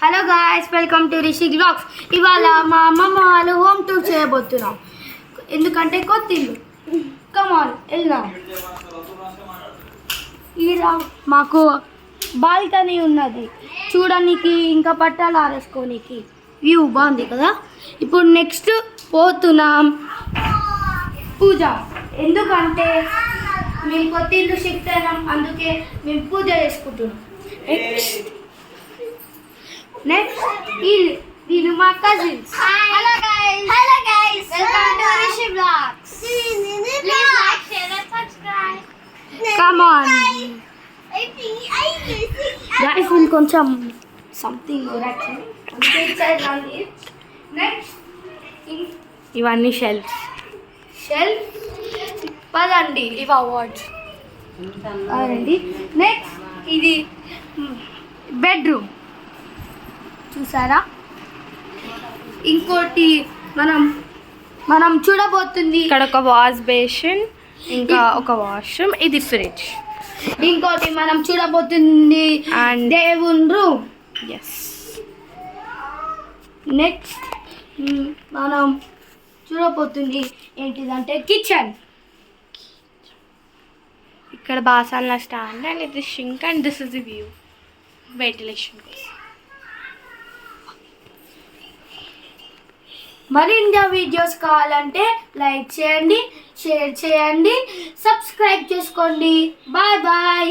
Hello guys, welcome to Rishi vlogs. ఇవాళ మా అమ్మమ్మ వాళ్ళు హోమ్ టూర్ చేయబోతున్నాం. ఎందుకంటే కొత్త ఇల్లు. కమాన్ వెళ్దాం. ఈడ మాకు బాల్కనీ ఉన్నది చూడడానికి, ఇంకా పట్టాలు ఆరేసుకోనికి. వ్యూ బాగుంది కదా. ఇప్పుడు నెక్స్ట్ పోతున్నాం పూజ. ఎందుకంటే మేము కొత్త ఇల్లు షిఫ్ట్ అయినాం, అందుకే మేము పూజ చేసుకుంటున్నాం. నెక్స్ట్ వీళ్ళు మా cousins. Hello guys. Welcome to Rishi Vlogs. Please like, share and subscribe. Come on. Guys, will కొంచెం something నెక్స్ట్ ఇవన్నీ షెల్ఫ్స్ పదండి. ఇవి అవార్డ్స్ అదండి. నెక్స్ట్ ఇది బెడ్రూమ్ చూసారా. ఇంకోటి మనం చూడబోతుంది ఇక్కడ ఒక వాష్ బేసిన్, ఇంకా ఒక వాష్రూమ్, ఇది ఫ్రిడ్జ్. ఇంకోటి మనం చూడబోతుంది And దేవుని రూమ్. ఎస్, నెక్స్ట్ మనం చూడబోతుంది ఏంటిదంటే కిచెన్. ఇక్కడ బాసన్ల స్టాండ్ అండ్ ఇది sink and this is the view ventilation కోసం. మరిన్ని వీడియోస్ కావాలంటే లైక్ చేయండి, షేర్ చేయండి, సబ్స్క్రైబ్ చేసుకోండి. Bye bye.